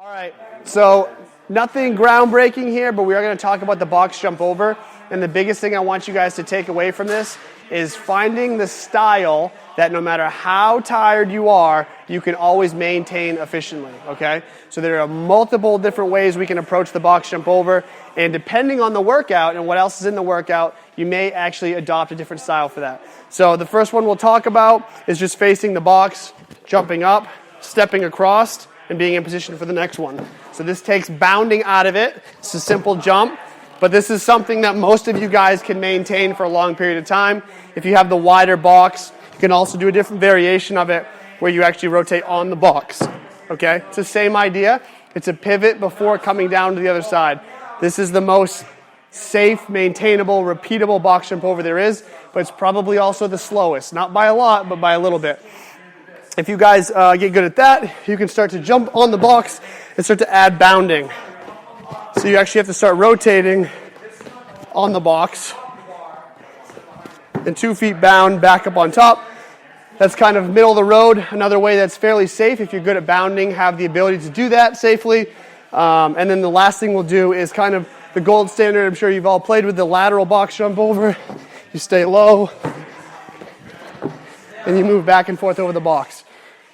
All right, so nothing groundbreaking here, but we are going to talk about the box jump over. And the biggest thing I want you guys to take away from this is finding the style that no matter how tired you are, you can always maintain efficiently, okay? So there are multiple different ways we can approach the box jump over, and depending on the workout and what else is in the workout, you may actually adopt a different style for that. So the first one we'll talk about is just facing the box, jumping up, stepping across, and being in position for the next one. So this takes bounding out of it. It's a simple jump, but this is something that most of you guys can maintain for a long period of time. If you have the wider box, you can also do a different variation of it where you actually rotate on the box. Okay? It's the same idea. It's a pivot before coming down to the other side. This is the most safe, maintainable, repeatable box jump over there is, but it's probably also the slowest. Not by a lot, but by a little bit. If you guys get good at that, you can start to jump on the box and start to add bounding. So you actually have to start rotating on the box and 2 feet bound back up on top. That's kind of middle of the road. Another way that's fairly safe if you're good at bounding, have the ability to do that safely. And then the last thing we'll do is kind of the gold standard. I'm sure you've all played with the lateral box jump over. You stay low and you move back and forth over the box.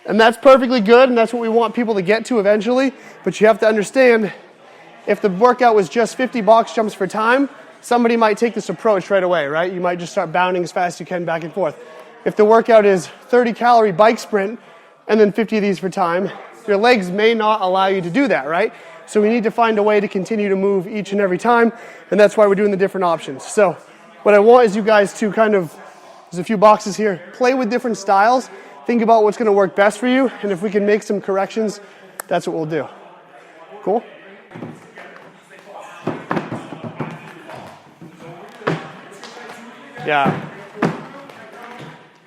And that's perfectly good, and that's what we want people to get to eventually. But you have to understand, if the workout was just 50 box jumps for time, somebody might take this approach right away, right? You might just start bounding as fast as you can back and forth. If the workout is 30-calorie bike sprint and then 50 of these for time, your legs may not allow you to do that, right? So we need to find a way to continue to move each and every time, and that's why we're doing the different options. So what I want is you guys to kind of, there's a few boxes here, play with different styles. Think about what's going to work best for you, and if we can make some corrections, that's what we'll do. Cool? Yeah.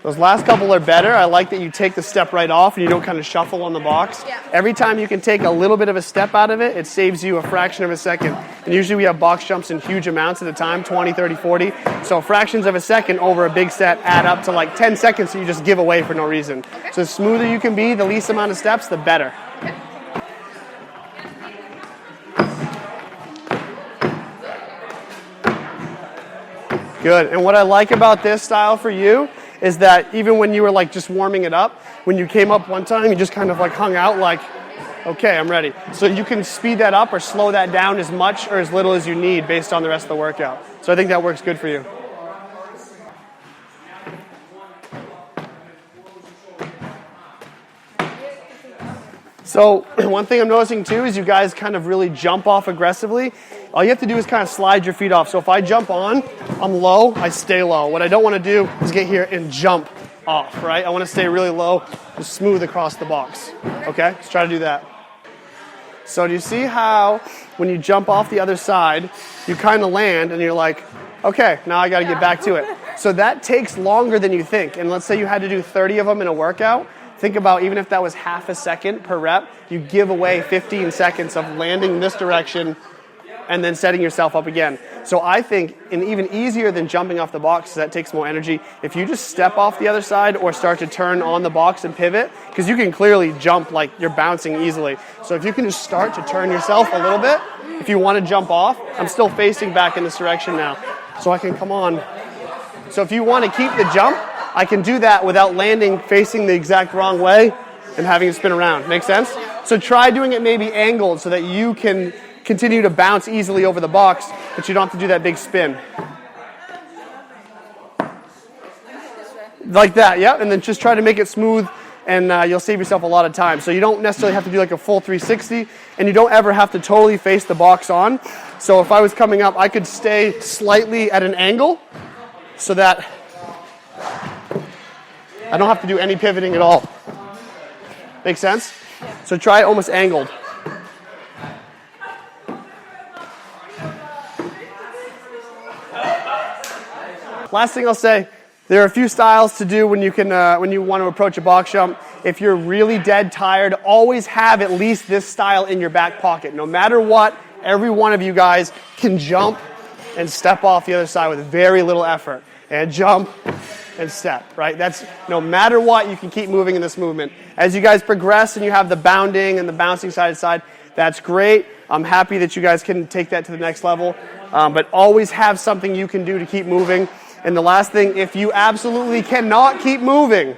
Those last couple are better. I like that you take the step right off and you don't kind of shuffle on the box. Yeah. Every time you can take a little bit of a step out of it, it saves you a fraction of a second. And usually we have box jumps in huge amounts at a time, 20, 30, 40. So fractions of a second over a big set add up to like 10 seconds that you just give away for no reason. Okay. So the smoother you can be, the least amount of steps, the better. Okay. Good. And what I like about this style for you is that even when you were like just warming it up, when you came up one time, you just kind of like hung out like, okay, I'm ready. So you can speed that up or slow that down as much or as little as you need based on the rest of the workout. So I think that works good for you. So one thing I'm noticing too is you guys kind of really jump off aggressively. All you have to do is kind of slide your feet off. So if I jump on, I'm low, I stay low. What I don't want to do is get here and jump off, right? I want to stay really low, just smooth across the box. Okay, let's try to do that. So do you see how when you jump off the other side, you kind of land and you're like, okay, now I got to get back to it. So that takes longer than you think. And let's say you had to do 30 of them in a workout. Think about even if that was half a second per rep, you give away 15 seconds of landing in this direction and then setting yourself up again. So I think, and even easier than jumping off the box, that takes more energy, if you just step off the other side or start to turn on the box and pivot, because you can clearly jump like you're bouncing easily. So if you can just start to turn yourself a little bit, if you want to jump off, I'm still facing back in this direction now, so I can come on. So if you want to keep the jump, I can do that without landing facing the exact wrong way and having it spin around. Make sense? So try doing it maybe angled so that you can continue to bounce easily over the box, but you don't have to do that big spin. Like that, yeah? And then just try to make it smooth, and you'll save yourself a lot of time. So you don't necessarily have to do like a full 360, and you don't ever have to totally face the box on. So if I was coming up, I could stay slightly at an angle so that I don't have to do any pivoting at all. Make sense? So try it almost angled. Last thing I'll say, there are a few styles to do when you want to approach a box jump. If you're really dead tired, always have at least this style in your back pocket. No matter what, every one of you guys can jump and step off the other side with very little effort. And jump and step, right? That's no matter what, you can keep moving in this movement. As you guys progress and you have the bounding and the bouncing side to side, That's great. I'm happy that you guys can take that to the next level. But always have something you can do to keep moving. And the last thing, if you absolutely cannot keep moving,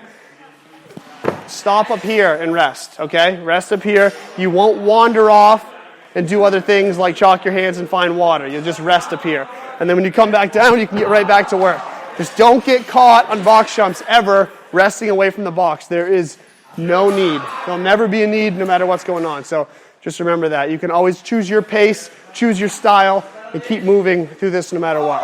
stop up here and rest, okay? Rest up here. You won't wander off and do other things like chalk your hands and find water. You'll just rest up here. And then when you come back down, you can get right back to work. Just don't get caught on box jumps ever resting away from the box. There is no need. There'll never be a need no matter what's going on. So just remember that. You can always choose your pace, choose your style, and keep moving through this no matter what.